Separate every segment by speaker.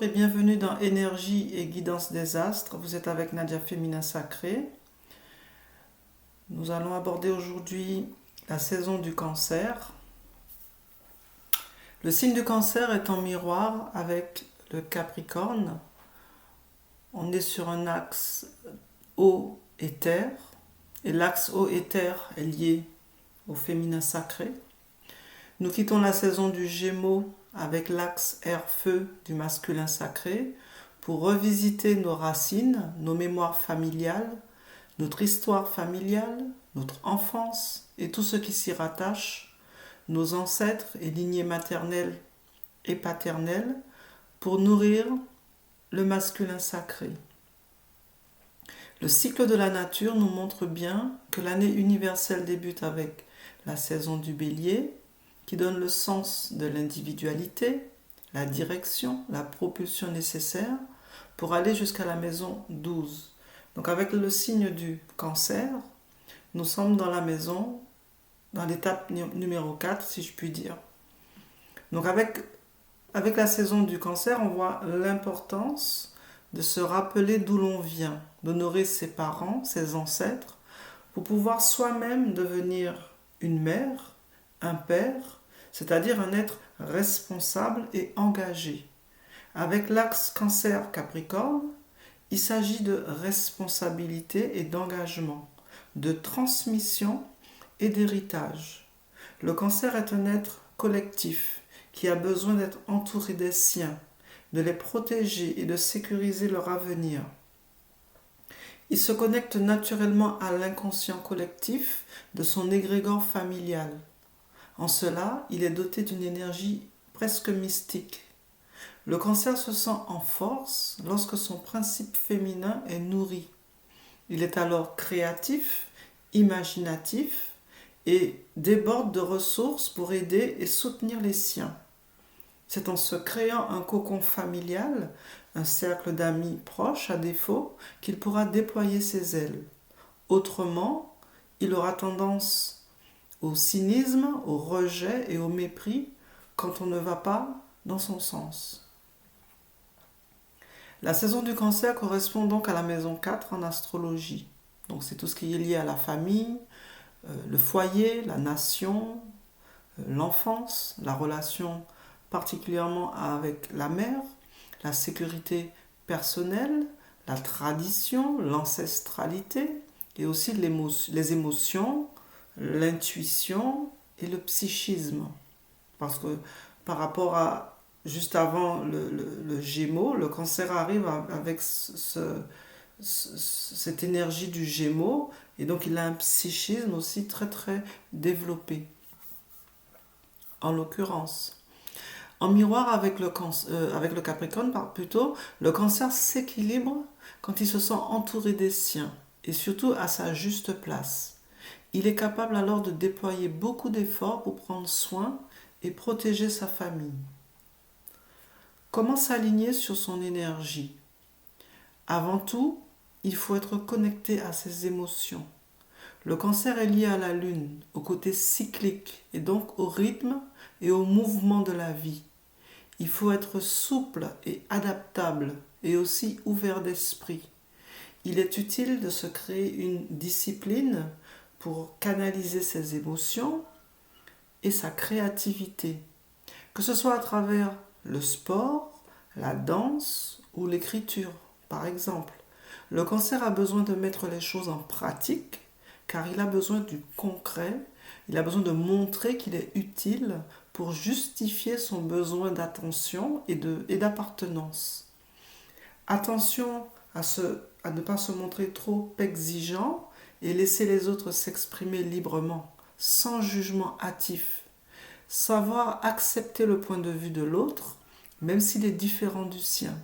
Speaker 1: Et bienvenue dans Énergie et guidance des astres. Vous êtes avec Nadia Féminin Sacré. Nous allons aborder aujourd'hui la saison du Cancer. Le signe du Cancer est en miroir avec le Capricorne. On est sur un axe eau et terre. Et l'axe eau et terre est lié au féminin sacré. Nous quittons la saison du Gémeaux avec l'axe air-feu du masculin sacré pour revisiter nos racines, nos mémoires familiales, notre histoire familiale, notre enfance et tout ce qui s'y rattache, nos ancêtres et lignées maternelles et paternelles, pour nourrir le masculin sacré. Le cycle de la nature nous montre bien que l'année universelle débute avec la saison du Bélier, qui donne le sens de l'individualité, la direction, la propulsion nécessaire pour aller jusqu'à la maison 12. Donc avec le signe du Cancer, nous sommes dans la maison, dans l'étape numéro 4, si je puis dire. Donc avec la saison du Cancer, on voit l'importance de se rappeler d'où l'on vient, d'honorer ses parents, ses ancêtres, pour pouvoir soi-même devenir une mère, un père, c'est-à-dire un être responsable et engagé. Avec l'axe Cancer-Capricorne, il s'agit de responsabilité et d'engagement, de transmission et d'héritage. Le Cancer est un être collectif qui a besoin d'être entouré des siens, de les protéger et de sécuriser leur avenir. Il se connecte naturellement à l'inconscient collectif de son égrégore familial. En cela, il est doté d'une énergie presque mystique. Le Cancer se sent en force lorsque son principe féminin est nourri. Il est alors créatif, imaginatif et déborde de ressources pour aider et soutenir les siens. C'est en se créant un cocon familial, un cercle d'amis proches à défaut, qu'il pourra déployer ses ailes. Autrement, il aura tendance au cynisme, au rejet et au mépris quand on ne va pas dans son sens. La saison du Cancer correspond donc à la maison 4 en astrologie. Donc c'est tout ce qui est lié à la famille, le foyer, la nation, l'enfance, la relation particulièrement avec la mère, la sécurité personnelle, la tradition, l'ancestralité et aussi les émotions, l'intuition et le psychisme. Parce que par rapport à juste avant le Gémeaux, le Cancer arrive avec cette énergie du Gémeaux et donc il a un psychisme aussi très très développé. En l'occurrence, en miroir avec le Capricorne, plutôt, le Cancer s'équilibre quand il se sent entouré des siens et surtout à sa juste place. Il est capable alors de déployer beaucoup d'efforts pour prendre soin et protéger sa famille. Comment s'aligner sur son énergie? Avant tout, il faut être connecté à ses émotions. Le Cancer est lié à la Lune, au côté cyclique et donc au rythme et au mouvement de la vie. Il faut être souple et adaptable et aussi ouvert d'esprit. Il est utile de se créer une discipline pour canaliser ses émotions et sa créativité, que ce soit à travers le sport, la danse ou l'écriture, par exemple. Le Cancer a besoin de mettre les choses en pratique car il a besoin du concret, il a besoin de montrer qu'il est utile pour justifier son besoin d'attention et d'appartenance. Attention à ne pas se montrer trop exigeant et laisser les autres s'exprimer librement, sans jugement hâtif. Savoir accepter le point de vue de l'autre, même s'il est différent du sien.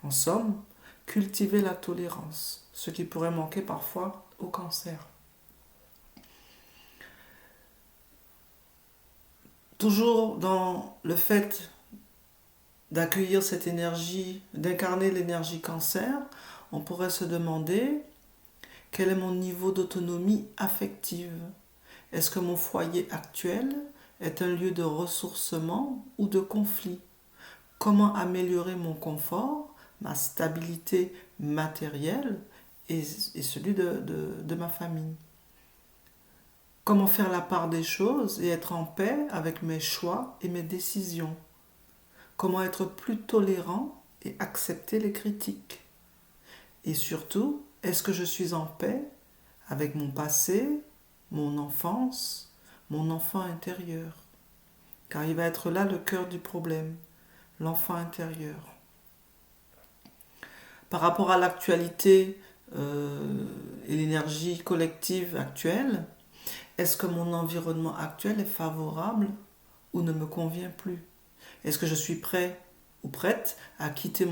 Speaker 1: En somme, cultiver la tolérance, ce qui pourrait manquer parfois au Cancer. Toujours dans le fait d'accueillir cette énergie, d'incarner l'énergie Cancer, on pourrait se demander quel est mon niveau d'autonomie affective? Est-ce que mon foyer actuel est un lieu de ressourcement ou de conflit? comment améliorer mon confort, ma stabilité matérielle et celui de ma famille. Comment faire la part des choses et être en paix avec mes choix et mes décisions. Comment être plus tolérant et accepter les critiques. Et surtout, est-ce que je suis en paix avec mon passé, mon enfance, mon enfant intérieur? Car il va être là le cœur du problème, l'enfant intérieur. Par rapport à l'actualité et l'énergie collective actuelle, est-ce que mon environnement actuel est favorable ou ne me convient plus? Est-ce que je suis prêt ou prête à quitter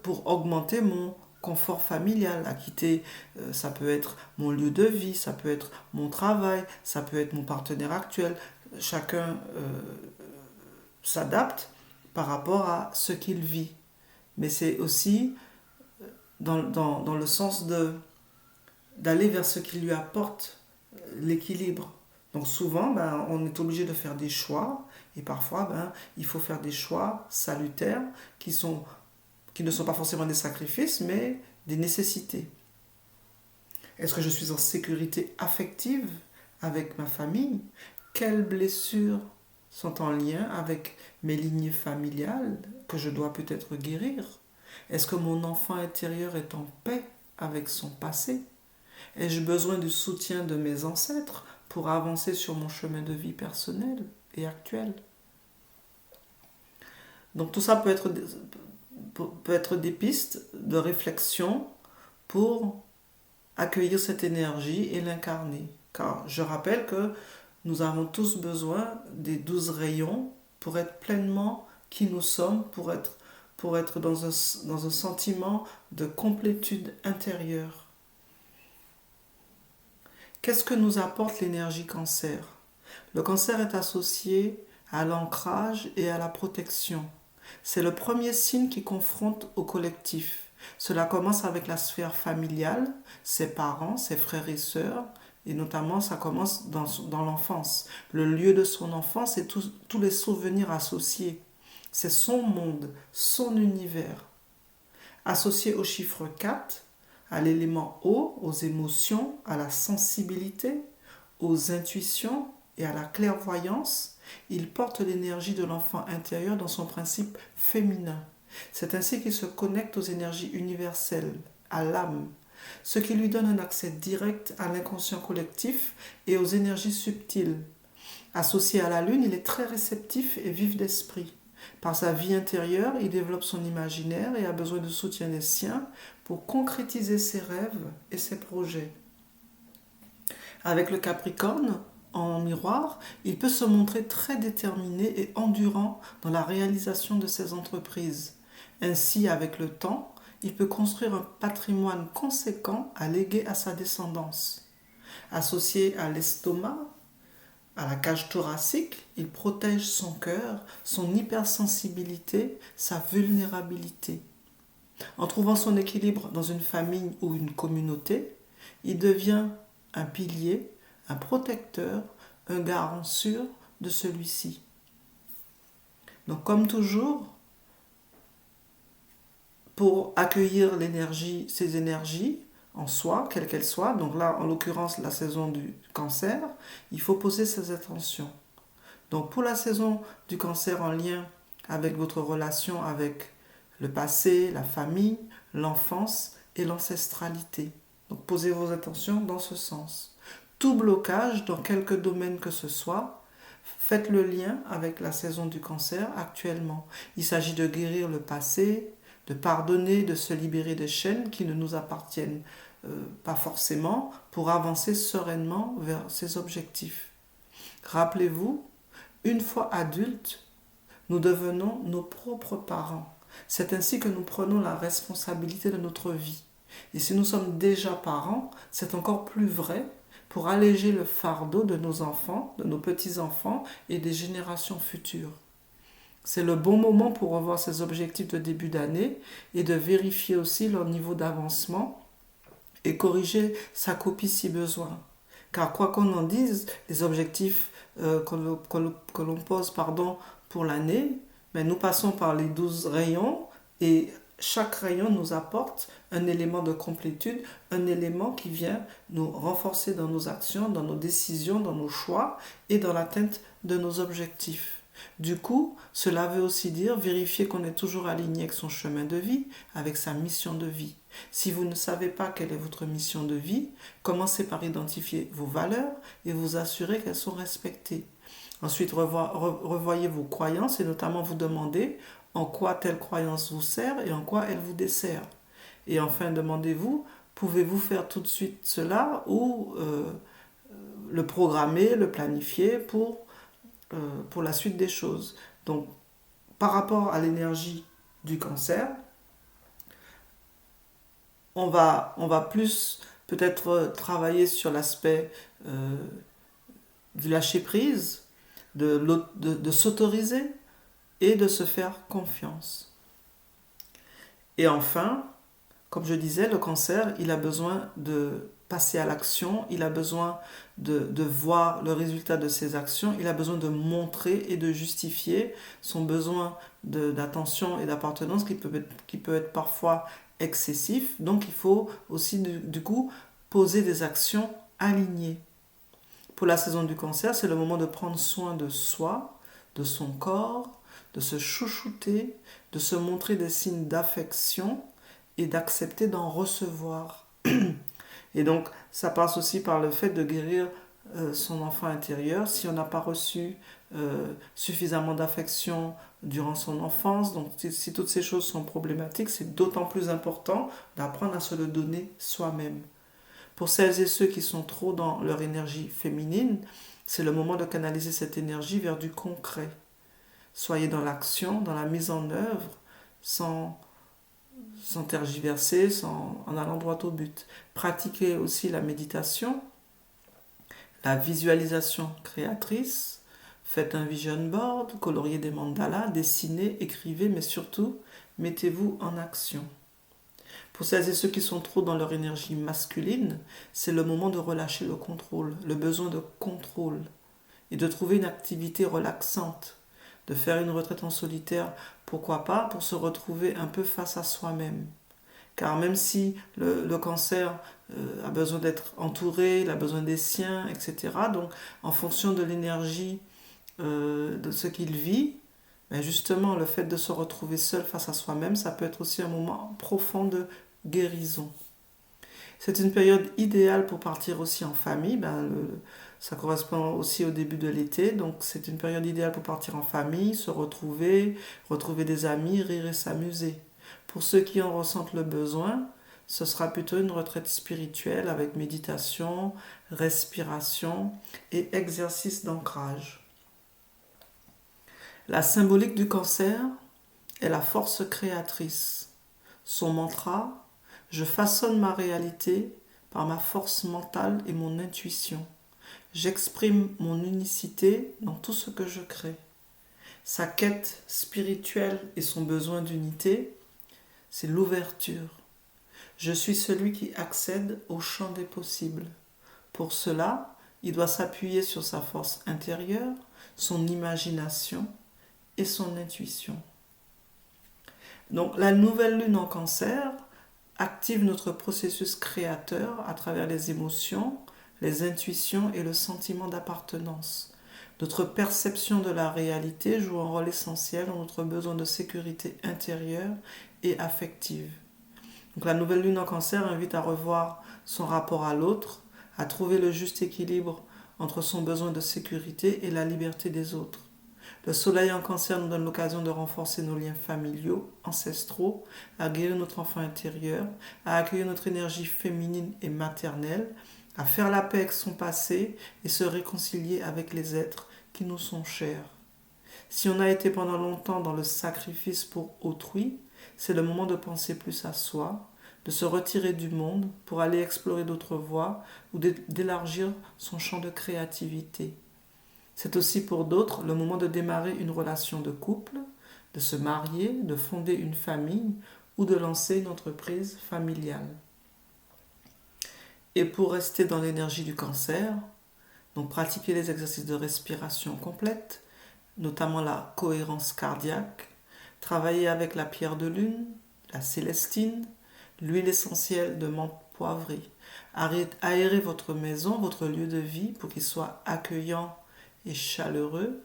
Speaker 1: pour augmenter mon confort familial, à quitter, ça peut être mon lieu de vie, ça peut être mon travail, ça peut être mon partenaire actuel. Chacun s'adapte par rapport à ce qu'il vit. Mais c'est aussi dans le sens d'aller vers ce qui lui apporte l'équilibre. Donc souvent, on est obligé de faire des choix et parfois, il faut faire des choix salutaires qui ne sont pas forcément des sacrifices, mais des nécessités. Est-ce que je suis en sécurité affective avec ma famille? Quelles blessures sont en lien avec mes lignées familiales que je dois peut-être guérir? Est-ce que mon enfant intérieur est en paix avec son passé? Ai-je besoin du soutien de mes ancêtres pour avancer sur mon chemin de vie personnel et actuel? Donc tout ça peut être des pistes de réflexion pour accueillir cette énergie et l'incarner. Car je rappelle que nous avons tous besoin des 12 rayons pour être pleinement qui nous sommes, pour être dans un sentiment de complétude intérieure. Qu'est-ce que nous apporte l'énergie cancer? Le cancer est associé à l'ancrage et à la protection. C'est le premier signe qui confronte au collectif. Cela commence avec la sphère familiale, ses parents, ses frères et sœurs, et notamment ça commence dans l'enfance. Le lieu de son enfance et tous les souvenirs associés. C'est son monde, son univers. Associé au chiffre 4, à l'élément eau, aux émotions, à la sensibilité, aux intuitions et à la clairvoyance, il porte l'énergie de l'enfant intérieur dans son principe féminin. C'est ainsi qu'il se connecte aux énergies universelles, à l'âme, ce qui lui donne un accès direct à l'inconscient collectif et aux énergies subtiles. Associé à la lune, il est très réceptif et vif d'esprit. Par sa vie intérieure, il développe son imaginaire et a besoin de soutien des siens pour concrétiser ses rêves et ses projets. Avec le Capricorne, en miroir, il peut se montrer très déterminé et endurant dans la réalisation de ses entreprises. Ainsi, avec le temps, il peut construire un patrimoine conséquent à léguer à sa descendance. Associé à l'estomac, à la cage thoracique, il protège son cœur, son hypersensibilité, sa vulnérabilité. En trouvant son équilibre dans une famille ou une communauté, il devient un pilier, un protecteur, un garant sûr de celui-ci. Donc comme toujours, pour accueillir ces énergies en soi, quelles qu'elles soient, donc là en l'occurrence la saison du cancer, il faut poser ses attentions. Donc pour la saison du cancer en lien avec votre relation avec le passé, la famille, l'enfance et l'ancestralité. Donc posez vos attentions dans ce sens. Tout blocage dans quelque domaine que ce soit, faites le lien avec la saison du cancer actuellement. Il s'agit de guérir le passé, de pardonner, de se libérer des chaînes qui ne nous appartiennent pas forcément pour avancer sereinement vers ces objectifs. Rappelez-vous, une fois adultes, nous devenons nos propres parents. C'est ainsi que nous prenons la responsabilité de notre vie. Et si nous sommes déjà parents, c'est encore plus vrai pour alléger le fardeau de nos enfants, de nos petits-enfants et des générations futures. C'est le bon moment pour revoir ses objectifs de début d'année et de vérifier aussi leur niveau d'avancement et corriger sa copie si besoin. Car quoi qu'on en dise, les objectifs que l'on pose pour l'année mais nous passons par les 12 rayons et chaque rayon nous apporte un élément de complétude, un élément qui vient nous renforcer dans nos actions, dans nos décisions, dans nos choix et dans l'atteinte de nos objectifs. Du coup, cela veut aussi dire vérifier qu'on est toujours aligné avec son chemin de vie, avec sa mission de vie. Si vous ne savez pas quelle est votre mission de vie, commencez par identifier vos valeurs et vous assurer qu'elles sont respectées. Ensuite, revoyez vos croyances et notamment vous demandez en quoi telle croyance vous sert et en quoi elle vous dessert. Et enfin, demandez-vous, pouvez-vous faire tout de suite cela ou le programmer, le planifier pour la suite des choses. Donc, par rapport à l'énergie du cancer, on va plus peut-être travailler sur l'aspect du lâcher-prise, de s'autoriser et de se faire confiance. Et enfin, comme je disais, le cancer, il a besoin de passer à l'action, il a besoin de voir le résultat de ses actions, il a besoin de montrer et de justifier son besoin d'attention et d'appartenance qui peut être parfois excessif. Donc il faut aussi du coup poser des actions alignées. Pour la saison du cancer, c'est le moment de prendre soin de soi, de son corps, de se chouchouter, de se montrer des signes d'affection et d'accepter d'en recevoir. Et donc, ça passe aussi par le fait de guérir son enfant intérieur. Si on n'a pas reçu suffisamment d'affection durant son enfance, donc si toutes ces choses sont problématiques, c'est d'autant plus important d'apprendre à se le donner soi-même. Pour celles et ceux qui sont trop dans leur énergie féminine, c'est le moment de canaliser cette énergie vers du concret. Soyez dans l'action, dans la mise en œuvre, sans tergiverser, en allant droit au but. Pratiquez aussi la méditation, la visualisation créatrice. Faites un vision board, coloriez des mandalas, dessinez, écrivez, mais surtout, mettez-vous en action. Pour celles et ceux qui sont trop dans leur énergie masculine, c'est le moment de relâcher le contrôle, le besoin de contrôle, et de trouver une activité relaxante, de faire une retraite en solitaire, pourquoi pas, pour se retrouver un peu face à soi-même. Car même si le cancer a besoin d'être entouré, il a besoin des siens, etc., donc en fonction de l'énergie de ce qu'il vit, mais justement le fait de se retrouver seul face à soi-même, ça peut être aussi un moment profond de guérison. C'est une période idéale pour partir aussi en famille. Ça correspond aussi au début de l'été, donc c'est une période idéale pour partir en famille, se retrouver des amis, rire et s'amuser. Pour ceux qui en ressentent le besoin, ce sera plutôt une retraite spirituelle avec méditation, respiration et exercice d'ancrage. La symbolique du cancer est la force créatrice. Son mantra: je façonne ma réalité par ma force mentale et mon intuition. J'exprime mon unicité dans tout ce que je crée. Sa quête spirituelle et son besoin d'unité, c'est l'ouverture. Je suis celui qui accède au champ des possibles. Pour cela, il doit s'appuyer sur sa force intérieure, son imagination et son intuition. Donc la nouvelle lune en cancer active notre processus créateur à travers les émotions, les intuitions et le sentiment d'appartenance. Notre perception de la réalité joue un rôle essentiel dans notre besoin de sécurité intérieure et affective. Donc la nouvelle lune en cancer invite à revoir son rapport à l'autre, à trouver le juste équilibre entre son besoin de sécurité et la liberté des autres. Le soleil en cancer nous donne l'occasion de renforcer nos liens familiaux, ancestraux, à guérir notre enfant intérieur, à accueillir notre énergie féminine et maternelle, à faire la paix avec son passé et se réconcilier avec les êtres qui nous sont chers. Si on a été pendant longtemps dans le sacrifice pour autrui, c'est le moment de penser plus à soi, de se retirer du monde pour aller explorer d'autres voies ou d'élargir son champ de créativité. C'est aussi pour d'autres le moment de démarrer une relation de couple, de se marier, de fonder une famille ou de lancer une entreprise familiale. Et pour rester dans l'énergie du cancer, donc pratiquer les exercices de respiration complète, notamment la cohérence cardiaque. Travaillez avec la pierre de lune, la célestine, l'huile essentielle de menthe poivrée. Aérez votre maison, votre lieu de vie pour qu'il soit accueillant et chaleureux.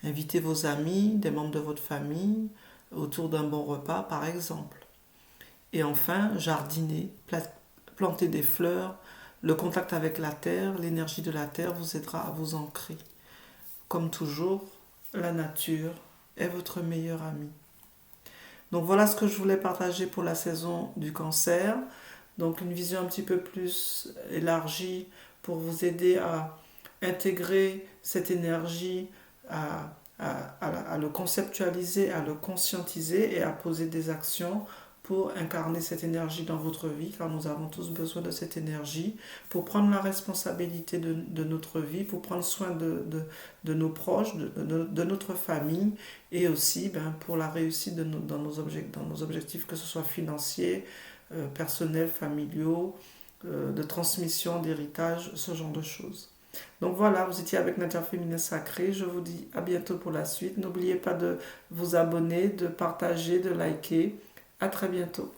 Speaker 1: Invitez vos amis, des membres de votre famille autour d'un bon repas par exemple. Et enfin, jardinez, plantez des fleurs. Le contact avec la terre, l'énergie de la terre vous aidera à vous ancrer. Comme toujours, la nature est votre meilleur ami. Donc voilà ce que je voulais partager pour la saison du cancer. Donc une vision un petit peu plus élargie pour vous aider à intégrer cette énergie, à le conceptualiser, à le conscientiser et à poser des actions pour incarner cette énergie dans votre vie, car nous avons tous besoin de cette énergie, pour prendre la responsabilité de notre vie, pour prendre soin de nos proches, de notre famille, et aussi pour la réussite dans nos objectifs, que ce soit financiers, personnels, familiaux, de transmission, d'héritage, ce genre de choses. Donc voilà, vous étiez avec Nadia Féminin Sacrée. Je vous dis à bientôt pour la suite. N'oubliez pas de vous abonner, de partager, de liker. À très bientôt.